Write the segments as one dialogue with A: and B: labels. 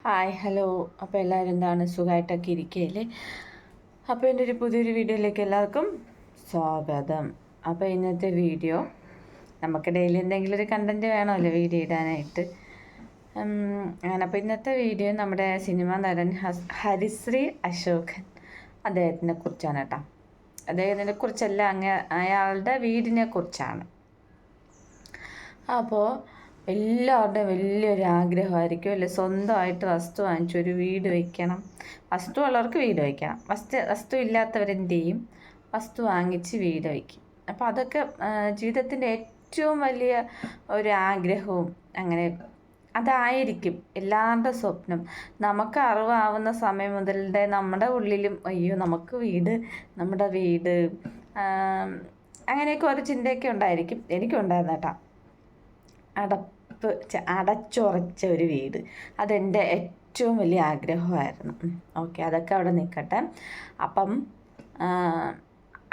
A: Hi hello. അപ്പോൾ എല്ലാവരും എന്താണ് സുഖമായിട്ടൊക്കെ ഇരിക്കുകയല്ലേ? അപ്പോൾ എൻ്റെ ഒരു പുതിയൊരു വീഡിയോയിലേക്ക് എല്ലാവർക്കും സ്വാഗതം. അപ്പോൾ ഇന്നത്തെ വീഡിയോ നമുക്ക് ഡെയിലി എന്തെങ്കിലും ഒരു കണ്ടൻറ്റ് വേണമല്ലോ വീഡിയോ ഇടാനായിട്ട്. അങ്ങനെ അപ്പോൾ ഇന്നത്തെ വീഡിയോ നമ്മുടെ സിനിമാ നടൻ ഹരിശ്രീ അശോകൻ അദ്ദേഹത്തിനെ കുറിച്ചാണ് കേട്ടോ. അദ്ദേഹത്തിനെ കുറിച്ചല്ല, അയാളുടെ വീടിനെ കുറിച്ചാണ്. അപ്പോൾ എല്ലാവരുടെയും വലിയൊരു ആഗ്രഹമായിരിക്കും അല്ലേ, സ്വന്തമായിട്ട് വസ്തു വാങ്ങിച്ചൊരു വീട് വയ്ക്കണം. വസ്തു ഉള്ളവർക്ക് വീട് വയ്ക്കണം, വസ്തു ഇല്ലാത്തവരെന്ത് ചെയ്യും? വസ്തു വാങ്ങിച്ച് വീട് വയ്ക്കും. അപ്പോൾ അതൊക്കെ ജീവിതത്തിൻ്റെ ഏറ്റവും വലിയ ഒരു ആഗ്രഹവും അങ്ങനെ അതായിരിക്കും എല്ലാവരുടെ സ്വപ്നം. നമുക്ക് അറിവാവുന്ന സമയം മുതലേ നമ്മുടെ ഉള്ളിലും അയ്യോ നമുക്ക് വീട്, നമ്മുടെ വീട്, അങ്ങനെയൊക്കെ ഒരു ചിന്തയൊക്കെ ഉണ്ടായിരിക്കും. എനിക്കുണ്ടായിരുന്നു കേട്ടോ. അടച്ചുറച്ച ഒരു വീട്, അതെൻ്റെ ഏറ്റവും വലിയ ആഗ്രഹമായിരുന്നു. ഓക്കെ, അതൊക്കെ അവിടെ നിൽക്കട്ടെ. അപ്പം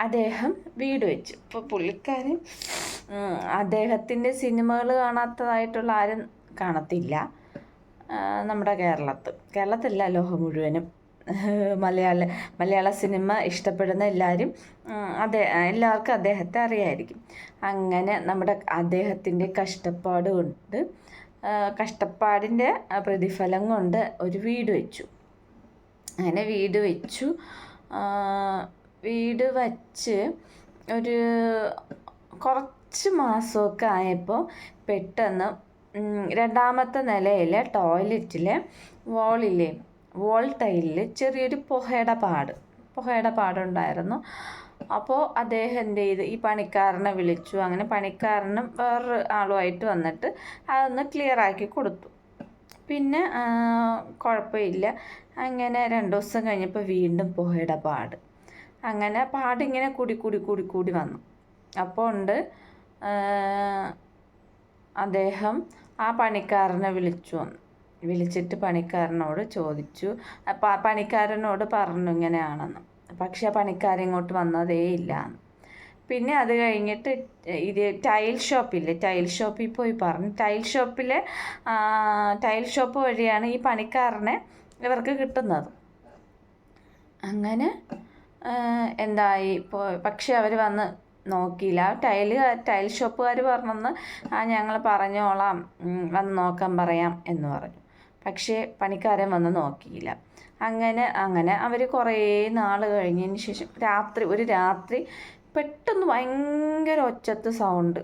A: അദ്ദേഹം വീട് വെച്ചു. ഇപ്പോൾ പുള്ളിക്കാരൻ അദ്ദേഹത്തിൻ്റെ സിനിമകൾ കാണാത്തതായിട്ടുള്ള ആരും കാണത്തില്ല നമ്മുടെ കേരളത്തിലല്ല, ലോകം മുഴുവനും. മലയാള സിനിമ ഇഷ്ടപ്പെടുന്ന എല്ലാവർക്കും അദ്ദേഹത്തെ അറിയായിരിക്കും. അങ്ങനെ അദ്ദേഹത്തിൻ്റെ കഷ്ടപ്പാടിൻ്റെ പ്രതിഫലം കൊണ്ട് ഒരു വീട് വെച്ചു. അങ്ങനെ വീട് വച്ച് ഒരു കുറച്ച് മാസമൊക്കെ ആയപ്പോൾ പെട്ടെന്ന് രണ്ടാമത്തെ നിലയിലെ ടോയ്ലറ്റിലെ വോൾ ടൈലിൽ ചെറിയൊരു പുകയുടെ പാടുണ്ടായിരുന്നു. അപ്പോൾ അദ്ദേഹം എന്ത് ചെയ്തു, ഈ പണിക്കാരനെ വിളിച്ചു. അങ്ങനെ പണിക്കാരനും വേറൊരു ആളുമായിട്ട് വന്നിട്ട് അതൊന്ന് ക്ലിയർ ആക്കി കൊടുത്തു. പിന്നെ കുഴപ്പമില്ല. അങ്ങനെ 2 ദിവസം കഴിഞ്ഞപ്പോൾ വീണ്ടും പുകയുടെ പാട്. അങ്ങനെ പാടിങ്ങനെ കൂടി വന്നു. അപ്പോൾ അദ്ദേഹം ആ പണിക്കാരനെ വിളിച്ചിട്ട് പണിക്കാരനോട് ചോദിച്ചു. അപ്പോൾ ആ പണിക്കാരനോട് പറഞ്ഞു ഇങ്ങനെയാണെന്ന്. പക്ഷെ ആ പണിക്കാരൻ ഇങ്ങോട്ട് വന്നതേ ഇല്ല. പിന്നെ അത് കഴിഞ്ഞിട്ട് ഇത് ടൈൽ ഷോപ്പിൽ പോയി പറഞ്ഞു. ടൈൽ ഷോപ്പ് വഴിയാണ് ഈ പണിക്കാരനെ ഇവർക്ക് കിട്ടുന്നത്. അങ്ങനെ എന്തായി, പക്ഷെ അവർ വന്ന് നോക്കിയില്ല. ടൈൽ ഷോപ്പുകാർ പറഞ്ഞെന്ന് ഞങ്ങൾ പറഞ്ഞോളാം, വന്ന് നോക്കാൻ പറയാം എന്ന് പറഞ്ഞു. പക്ഷേ പണിക്കാരൻ വന്ന് നോക്കിയില്ല. അങ്ങനെ അവർ കുറേ നാൾ കഴിഞ്ഞതിന് ശേഷം ഒരു രാത്രി പെട്ടെന്ന് ഭയങ്കര ഒച്ചത്ത് സൗണ്ട്.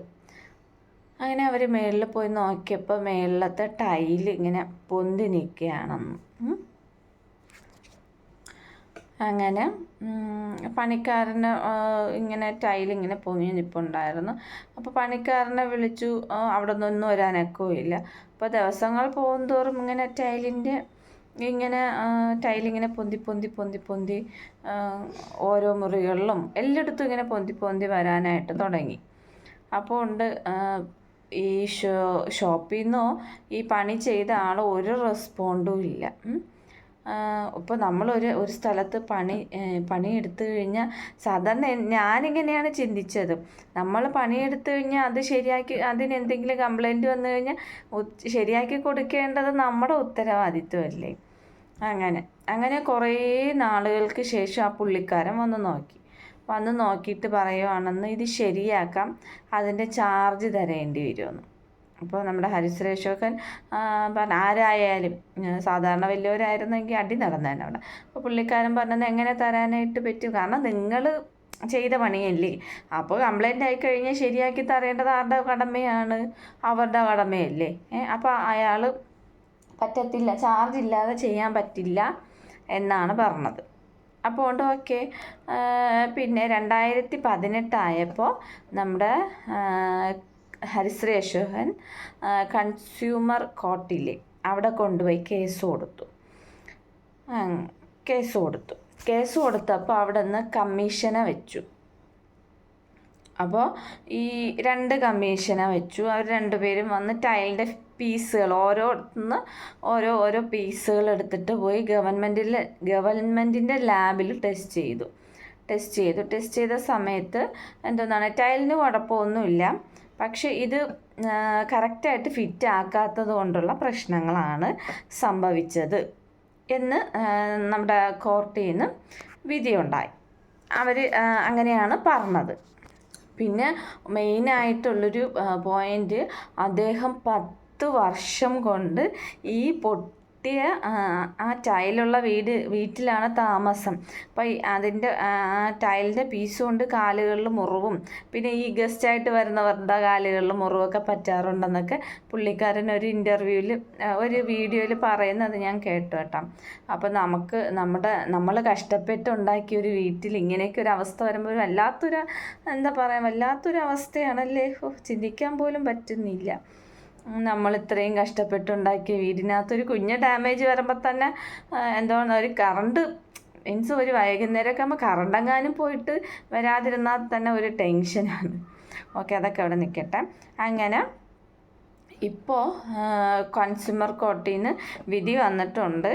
A: അങ്ങനെ അവർ മേളിൽ പോയി നോക്കിയപ്പോൾ മേളിലത്തെ ടൈൽ ഇങ്ങനെ പൊന്തി നിൽക്കുകയാണെന്ന്. അങ്ങനെ പണിക്കാരന് ഇങ്ങനെ ടൈലിങ്ങനെ പൊങ്ങി നിൽപ്പുണ്ടായിരുന്നു. അപ്പോൾ പണിക്കാരനെ വിളിച്ചു. അവിടെ നിന്നൊന്നും ഒരനക്കവും ഇല്ല. അപ്പോൾ ദിവസങ്ങൾ പോകുന്തോറും ഇങ്ങനെ ടൈലിങ്ങനെ പൊന്തി ഓരോ മുറികളിലും എല്ലായിടത്തും ഇങ്ങനെ പൊന്തി വരാനായിട്ട് തുടങ്ങി. അപ്പോൾ ഈ ഷോപ്പിൽ നിന്നോ ഈ പണി ചെയ്ത ആൾ ഒരു റെസ്പോണ്ടും ഇല്ല. ഇപ്പോൾ നമ്മളൊരു സ്ഥലത്ത് പണിയെടുത്തു കഴിഞ്ഞാൽ സാധാരണ ഞാനിങ്ങനെയാണ് ചിന്തിച്ചത്. നമ്മൾ പണിയെടുത്തു കഴിഞ്ഞാൽ അത് ശരിയാക്കി, അതിനെന്തെങ്കിലും കംപ്ലൈൻറ്റ് വന്നു കഴിഞ്ഞാൽ ശരിയാക്കി കൊടുക്കേണ്ടത് നമ്മുടെ ഉത്തരവാദിത്വമല്ലേ. അങ്ങനെ കുറേ നാളുകൾക്ക് ശേഷം ആ പുള്ളിക്കാരൻ വന്ന് നോക്കിയിട്ട് പറയുവാണെന്ന് ഇത് ശരിയാക്കാം, അതിൻ്റെ ചാർജ് തരേണ്ടി വരുമെന്ന്. അപ്പോൾ നമ്മുടെ ഹരിശ്രീ അശോകൻ പറഞ്ഞ ആരായാലും സാധാരണ വലിയവരായിരുന്നെങ്കിൽ അടി നടന്നേനെ അവിടെ. അപ്പോൾ പുള്ളിക്കാരൻ പറഞ്ഞത് എങ്ങനെ തരാനായിട്ട് പറ്റും, കാരണം നിങ്ങൾ ചെയ്ത പണിയല്ലേ. അപ്പോൾ കംപ്ലൈൻ്റ് ആയിക്കഴിഞ്ഞാൽ ശരിയാക്കി തരേണ്ടത് ആരുടെ കടമയാണ്? അവരുടെ കടമയല്ലേ. അപ്പോൾ അയാൾ പറ്റത്തില്ല, ചാർജ് ഇല്ലാതെ ചെയ്യാൻ പറ്റില്ല എന്നാണ് പറഞ്ഞത്. അപ്പോൾ ഓക്കെ. പിന്നെ 2018 ആയപ്പോൾ നമ്മുടെ ഹരിശ്രീ അശോകൻ കൺസ്യൂമർ കോർട്ടിലെ അവിടെ കൊണ്ടുപോയി കേസ് കൊടുത്തപ്പോൾ അവിടെ നിന്ന് കമ്മീഷനെ വെച്ചു. അപ്പോൾ ഈ 2 കമ്മീഷനെ വെച്ചു. അവർ 2 പേരും വന്ന് ടൈലിൻ്റെ പീസുകൾ ഓരോ പീസുകൾ എടുത്തിട്ട് പോയി ഗവൺമെൻറ്റിൻ്റെ ലാബിൽ ടെസ്റ്റ് ചെയ്ത സമയത്ത് ടൈലിന് കുഴപ്പമൊന്നുമില്ല. പക്ഷെ ഇത് കറക്റ്റായിട്ട് ഫിറ്റ് ആക്കാത്തത് കൊണ്ടുള്ള പ്രശ്നങ്ങളാണ് സംഭവിച്ചത് എന്ന് നമ്മുടെ കോർട്ടിൽ നിന്ന് വിധിയുണ്ടായി. അവർ അങ്ങനെയാണ് പറഞ്ഞത്. പിന്നെ മെയിനായിട്ടുള്ളൊരു പോയിൻ്റ്, അദ്ദേഹം 10 വർഷം കൊണ്ട് ഈ ആ ടൈലുള്ള വീട്ടിലാണ് താമസം. അപ്പം അതിൻ്റെ ടൈലിൻ്റെ പീസ് കൊണ്ട് കാലുകളിൽ മുറിവും, പിന്നെ ഈ ഗസ്റ്റായിട്ട് വരുന്നവരുടെ കാലുകളിൽ മുറിവൊക്കെ പറ്റാറുണ്ടെന്നൊക്കെ പുള്ളിക്കാരൻ ഒരു വീഡിയോയിൽ പറയുന്നത് ഞാൻ കേട്ടു കേട്ടോ. അപ്പം നമ്മൾ കഷ്ടപ്പെട്ടുണ്ടാക്കിയ ഒരു വീട്ടിൽ ഇങ്ങനെയൊക്കെ ഒരു അവസ്ഥ വരുമ്പോൾ വല്ലാത്തൊരു അവസ്ഥയാണല്ലേ. ചിന്തിക്കാൻ പോലും പറ്റുന്നില്ല. നമ്മൾ ഇത്രയും കഷ്ടപ്പെട്ടുണ്ടാക്കിയ വീടിനകത്തൊരു കുഞ്ഞ് ഡാമേജ് വരുമ്പോൾ തന്നെ ഒരു കറണ്ട് മീൻസ് ഒരു വൈകുന്നേരമൊക്കെ ആകുമ്പോൾ കറണ്ടെങ്ങാനും പോയിട്ട് വരാതിരുന്നാൽ തന്നെ ഒരു ടെൻഷനാണ്. ഓക്കെ, അതൊക്കെ അവിടെ നിൽക്കട്ടെ. അങ്ങനെ ഇപ്പോൾ കൺസ്യൂമർ കോർട്ടിൽ നിന്ന് വിധി വന്നിട്ടുണ്ട്.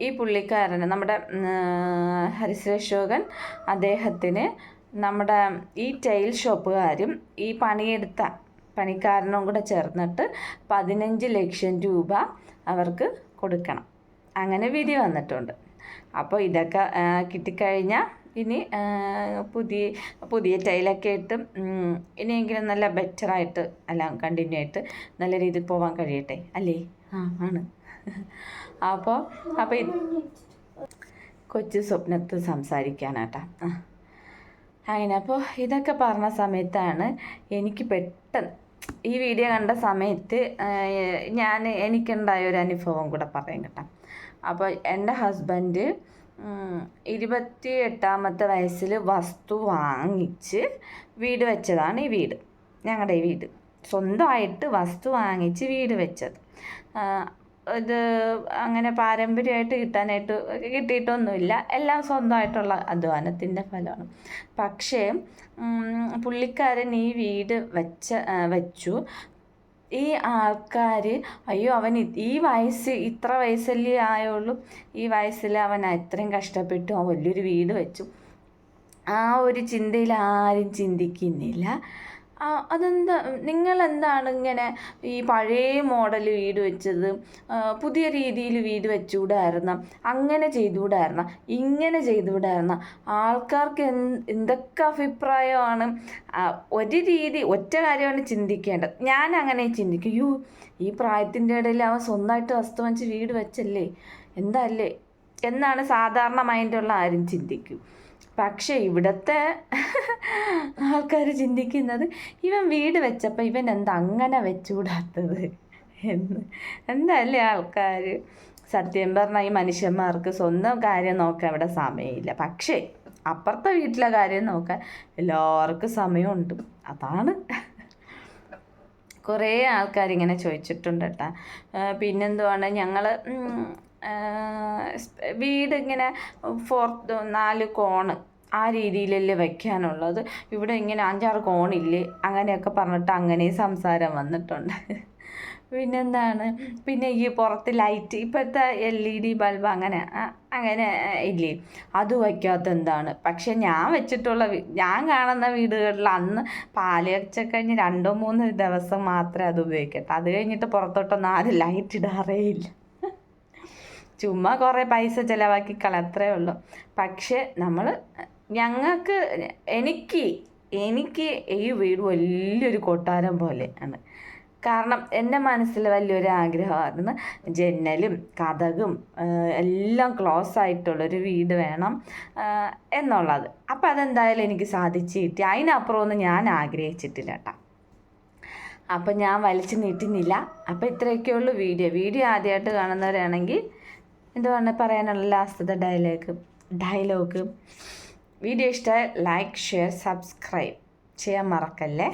A: ഈ പുള്ളിക്കാരന്, നമ്മുടെ ഹരിശ്രീ അദ്ദേഹത്തിന് നമ്മുടെ ഈ ടൈൽ ഷോപ്പുകാരും ഈ പണിക്കാരനും കൂടെ ചേർന്നിട്ട് 15 ലക്ഷം രൂപ അവർക്ക് കൊടുക്കണം. അങ്ങനെ വിധി വന്നിട്ടുണ്ട്. അപ്പോൾ ഇതൊക്കെ കിട്ടിക്കഴിഞ്ഞാൽ ഇനി പുതിയ ടൈലൊക്കെ ഇട്ട് ഇനിയെങ്കിലും നല്ല ബെറ്ററായിട്ട് എല്ലാം കണ്ടിന്യൂ ആയിട്ട് നല്ല രീതിയിൽ പോകാൻ കഴിയട്ടെ അല്ലേ? ആണ്. അപ്പോൾ കൊച്ചു സ്വപ്നത്ത് സംസാരിക്കാനാട്ടാ. അങ്ങനെ അപ്പോൾ ഇതൊക്കെ പറഞ്ഞ സമയത്താണ് എനിക്ക് പെട്ടെന്ന് ഈ വീഡിയോ കണ്ട സമയത്ത് എനിക്കുണ്ടായ ഒരു അനുഭവം കൂടെ പറയാം കേട്ടോ. അപ്പോൾ എൻ്റെ ഹസ്ബൻഡ് 28ാമത്തെ വയസ്സിൽ വസ്തു വാങ്ങിച്ച് വീട് വെച്ചതാണ് ഈ വീട്. ഞങ്ങളുടെ ഈ വീട് സ്വന്തമായിട്ട് വസ്തു വാങ്ങിച്ച് വീട് വെച്ചത്. ഇത് അങ്ങനെ പാരമ്പര്യമായിട്ട് കിട്ടിയിട്ടൊന്നുമില്ല. എല്ലാം സ്വന്തമായിട്ടുള്ള അധ്വാനത്തിൻ്റെ ഫലമാണ്. പക്ഷേ പുള്ളിക്കാരൻ ഈ വീട് വെച്ചു. ഈ ആൾക്കാർ അയ്യോ അവൻ ഇത്ര വയസ്സല്ലേ ആയുള്ളൂ, ഈ വയസ്സിൽ അവൻ ഇത്രയും കഷ്ടപ്പെട്ടു അവൻ വലിയൊരു വീട് വെച്ചു, ആ ഒരു ചിന്തയിൽ ആരും ചിന്തിക്കുന്നില്ല. നിങ്ങളെന്താണ് ഇങ്ങനെ ഈ പഴയ മോഡൽ വീട് വെച്ചത്, പുതിയ രീതിയിൽ വീട് വെച്ചുകൂടായിരുന്ന, അങ്ങനെ ചെയ്തുകൂടായിരുന്ന, ഇങ്ങനെ ചെയ്തുകൂടായിരുന്ന, ആൾക്കാർക്ക് എന്തൊക്കെ അഭിപ്രായമാണ്. ഒറ്റ കാര്യമാണ് ചിന്തിക്കേണ്ടത്. ഞാൻ അങ്ങനെ ചിന്തിക്കും, ഈ പ്രായത്തിൻ്റെ ഇടയിൽ അവൻ സ്വന്തമായിട്ട് വസ്തു വാങ്ങിച്ച് വീട് വെച്ചല്ലേ, എന്തല്ലേ എന്നാണ് സാധാരണ മൈൻഡുള്ള ആരും ചിന്തിക്കും. പക്ഷേ ഇവിടുത്തെ ആൾക്കാർ ചിന്തിക്കുന്നത് ഇവൻ വീട് വെച്ചപ്പോൾ ഇവൻ അങ്ങനെ വെച്ചുകൂടാത്തത് എന്തല്ലേ ആൾക്കാർ. സത്യം പറഞ്ഞാൽ ഈ മനുഷ്യന്മാർക്ക് സ്വന്തം കാര്യം നോക്കാൻ ഇവിടെ സമയമില്ല. പക്ഷേ അപ്പുറത്തെ വീട്ടിലെ കാര്യം നോക്കാൻ എല്ലാവർക്കും സമയമുണ്ട്. അതാണ് കുറേ ആൾക്കാരിങ്ങനെ ചോദിച്ചിട്ടുണ്ട് കേട്ടോ. പിന്നെന്തുവാണ്, ഞങ്ങൾ വീട് ഇങ്ങനെ 4 കോണ് ആ രീതിയിലല്ലേ വയ്ക്കാനുള്ളത്, ഇവിടെ ഇങ്ങനെ 5-6 കോണില്ലേ, അങ്ങനെയൊക്കെ പറഞ്ഞിട്ട് അങ്ങനെ സംസാരം വന്നിട്ടുണ്ട്. പിന്നെന്താണ്, പിന്നെ ഈ പുറത്ത് ലൈറ്റ് ഇപ്പോഴത്തെ LED ബൾബ് അങ്ങനെ ഇല്ലേ, അത് വയ്ക്കാത്ത എന്താണ്. പക്ഷെ ഞാൻ കാണുന്ന വീടുകളിൽ അന്ന് പാല് കഴിഞ്ഞ് 2-3 ദിവസം മാത്രമേ അത് ഉപയോഗിക്കട്ടെ. അത് കഴിഞ്ഞിട്ട് പുറത്തോട്ടൊന്നും ആരും ലൈറ്റ് ഇടാറേ ഇല്ല. ചുമ്മാ കുറേ പൈസ ചിലവാക്കി അത്രേ ഉള്ളൂ. പക്ഷെ എനിക്ക് ഈ വീട് വലിയൊരു കൊട്ടാരം പോലെ ആണ്. കാരണം എൻ്റെ മനസ്സിൽ വലിയൊരു ആഗ്രഹമായിരുന്നു, ജനലും കതകും എല്ലാം ക്ലോസ് ആയിട്ടുള്ളൊരു വീട് വേണം എന്നുള്ളത്. അപ്പം അതെന്തായാലും എനിക്ക് സാധിച്ചു കിട്ടി. അതിനപ്പുറമൊന്നും ഞാൻ ആഗ്രഹിച്ചിട്ടില്ല കേട്ടോ. അപ്പം ഞാൻ വലിച്ചു നീട്ടുന്നില്ല. അപ്പം ഇത്രയൊക്കെയുള്ളൂ വീഡിയോ ആദ്യമായിട്ട് കാണുന്നവരാണെങ്കിൽ എന്തുവാണ് പറയാനുള്ള ലാസ്റ്റത്തെ ഡയലോഗ് വീഡിയോ ഇഷ്ടമായി ലൈക്ക്, ഷെയർ, സബ്സ്ക്രൈബ് ചെയ്യാൻ മറക്കല്ലേ.